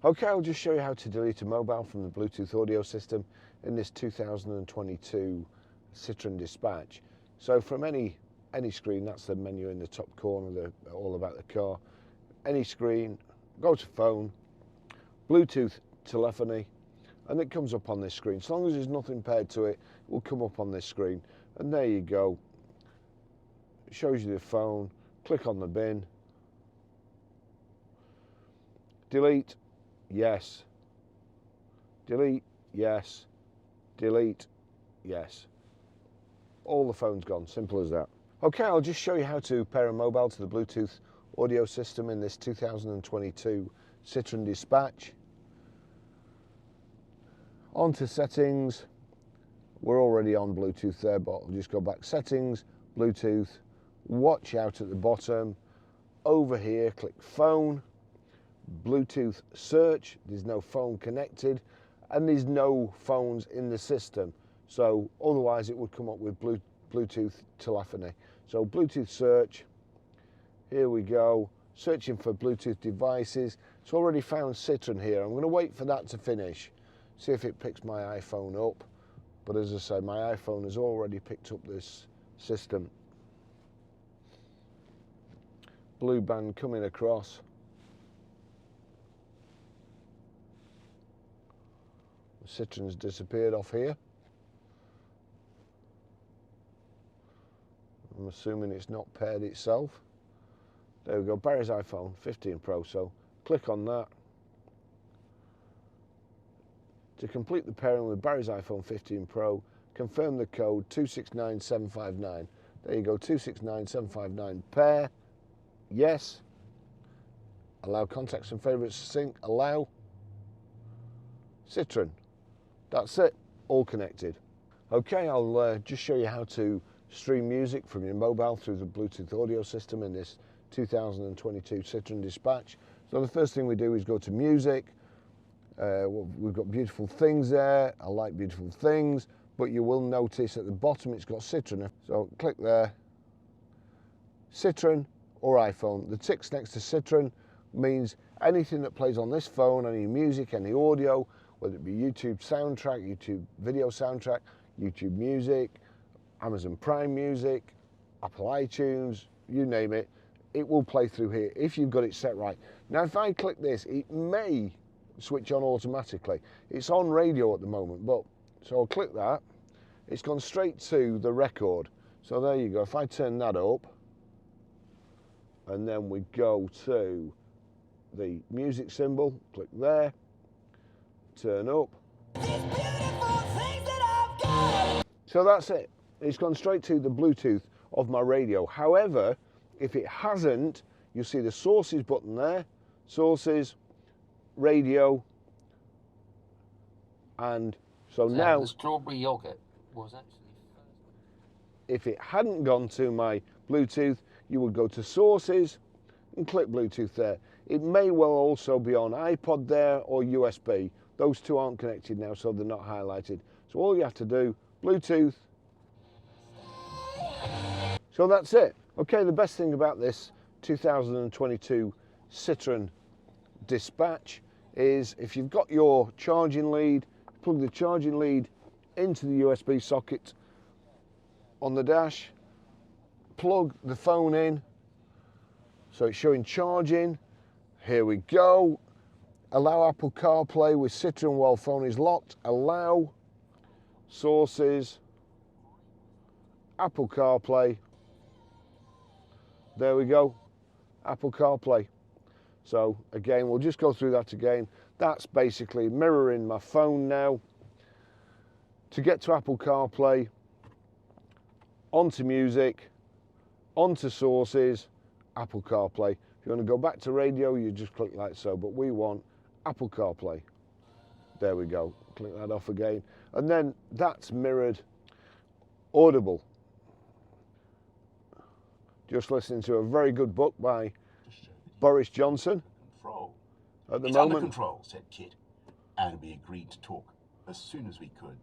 Okay, I'll just show you how to delete a mobile from the Bluetooth audio system in this 2022 Citroen Dispatch. So from any screen, that's the menu in the top corner, all about the car. Any screen, go to phone, Bluetooth telephony, and it comes up on this screen. As long as there's nothing paired to it, it will come up on this screen. And there you go. It shows you the phone. Click on the bin. Delete. Yes. Delete. Yes. Delete. Yes. All the phone's gone. Simple as that. Okay, I'll just show you how to pair a mobile to the Bluetooth audio system in this 2022 Citroen Dispatch. On to settings. We're already on Bluetooth there, but I'll just go back. Settings, Bluetooth, watch out at the bottom. Over here, click phone, Bluetooth search. There's no phone connected, and there's no phones in the system. So otherwise it would come up with Bluetooth telephony. So Bluetooth search, here we go. Searching for Bluetooth devices. It's already found Citroen here. I'm going to wait for that to finish. See if it picks my iPhone up. But as I say, my iPhone has already picked up this system. Blue band coming across. Citroen's disappeared off here. I'm assuming it's not paired itself. There we go, Barry's iPhone 15 Pro, so click on that. To complete the pairing with Barry's iPhone 15 Pro, confirm the code 269759. There you go, 269759, pair, yes. Allow contacts and favourites to sync, allow. Citroen, that's it, all connected. Okay, I'll just show you how to stream music from your mobile through the Bluetooth audio system in this 2022 Citroen Dispatch. So the first thing we do is go to music. We've got beautiful things there. I like beautiful things, but you will notice at the bottom it's got Citroen. So click there. Citroen or iPhone. The ticks next to Citroen means anything that plays on this phone, any music, any audio, whether it be YouTube soundtrack, YouTube video soundtrack, YouTube music, Amazon Prime Music, Apple iTunes, you name it, it will play through here if you've got it set right. Now if I click this, it may switch on automatically. It's on radio at the moment, but so I'll click that. It's gone straight to the record. So there you go. If I turn that up, and then we go to the music symbol, click there, turn up. So that's it. It's gone straight to the Bluetooth of my radio. However, if it hasn't, you'll see the sources button there, sources, radio, and so now the strawberry yogurt was actually first. If it hadn't gone to my Bluetooth, you would go to sources and click Bluetooth there. It may well also be on iPod there or USB. Those two aren't connected now, so they're not highlighted. So all you have to do, Bluetooth. So that's it. Okay, the best thing about this 2022 Citroen Dispatch is if you've got your charging lead, plug the charging lead into the USB socket on the dash, plug the phone in, so it's showing charging. Here we go. Allow Apple CarPlay with Citroen while phone is locked. Allow. Sources. Apple CarPlay. There we go. Apple CarPlay. So again, we'll just go through that again. That's basically mirroring my phone now. To get to Apple CarPlay, onto music, onto sources, Apple CarPlay. If you want to go back to radio, you just click like so, but we want Apple CarPlay. There we go. Click that off again. And then that's mirrored Audible. Just listening to a very good book by Boris Johnson. Control. At the it's moment, under control, said Kit, and we agreed to talk as soon as we could.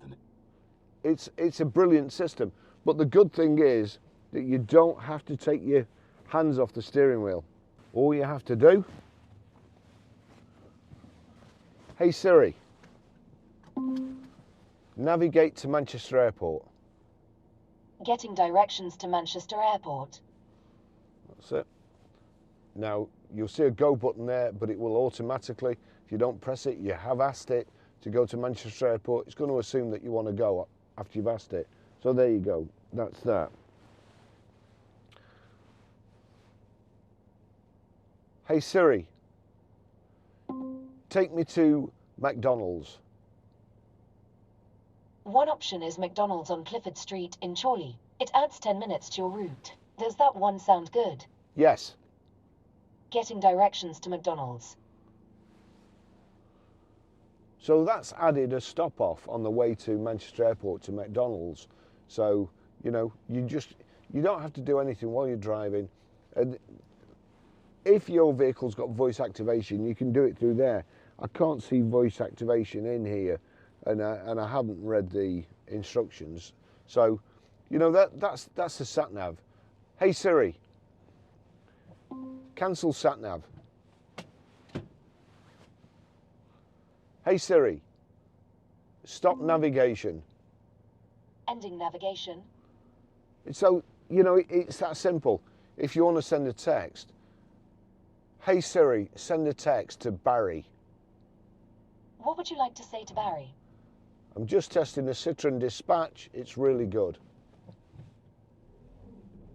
it's a brilliant system, but the good thing is that you don't have to take your hands off the steering wheel. All you have to do Hey Siri, navigate to Manchester Airport. Getting directions to Manchester Airport. That's it. Now, you'll see a go button there, but it will automatically, if you don't press it, you have asked it to go to Manchester Airport. It's going to assume that you want to go after you've asked it. So there you go. That's that. Hey Siri, take me to McDonald's. One option is McDonald's on Clifford Street in Chorley. It adds 10 minutes to your route. Does that one sound good? Yes. Getting directions to McDonald's. So that's added a stop off on the way to Manchester Airport to McDonald's. So, you know, you don't have to do anything while you're driving. And if your vehicle's got voice activation, you can do it through there. I can't see voice activation in here, and I haven't read the instructions. So, you know, that's the sat nav. Hey Siri, cancel sat nav. Hey Siri, stop navigation. Ending navigation. So, you know, it's that simple. If you want to send a text, hey Siri, send a text to Barry. What would you like to say to Barry? I'm just testing the Citroen Dispatch. It's really good.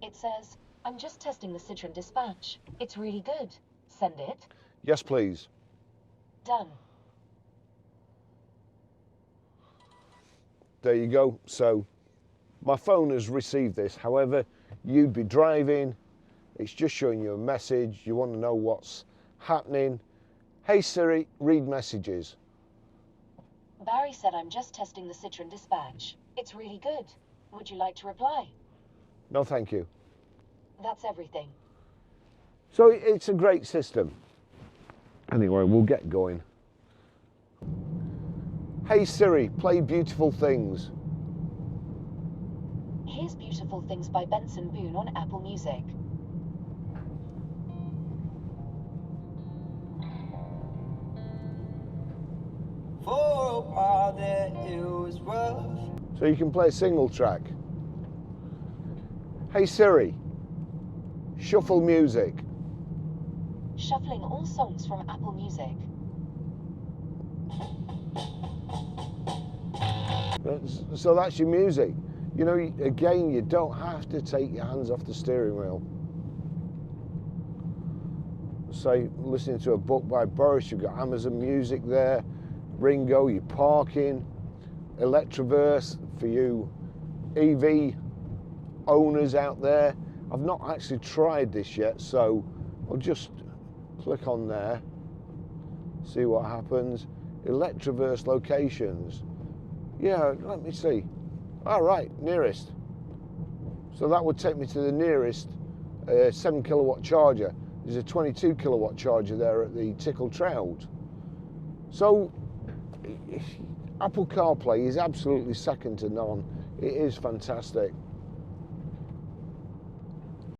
It says, I'm just testing the Citroen Dispatch. It's really good. Send it. Yes, please. Done. There you go. So my phone has received this. However, you'd be driving. It's just showing you a message. You want to know what's happening. Hey Siri, read messages. Barry said I'm just testing the Citroen Dispatch. It's really good. Would you like to reply? No, thank you. That's everything. So it's a great system. Anyway, we'll get going. Hey Siri, play Beautiful Things. Here's Beautiful Things by Benson Boone on Apple Music. For a while there it was rough. So you can play a single track. Hey Siri, shuffle music. Shuffling all songs from Apple Music. So that's your music. You know, again, you don't have to take your hands off the steering wheel. Say, listening to a book by Boris, you've got Amazon Music there, Ringo, you're parking, Electroverse for you EV owners out there. I've not actually tried this yet, so I'll just click on there, see what happens. Electroverse locations. Yeah, let me see. All right, nearest. So that would take me to the nearest 7 kilowatt charger. There's a 22 kilowatt charger there at the Tickle Trout. So Apple CarPlay is absolutely second to none. It is fantastic.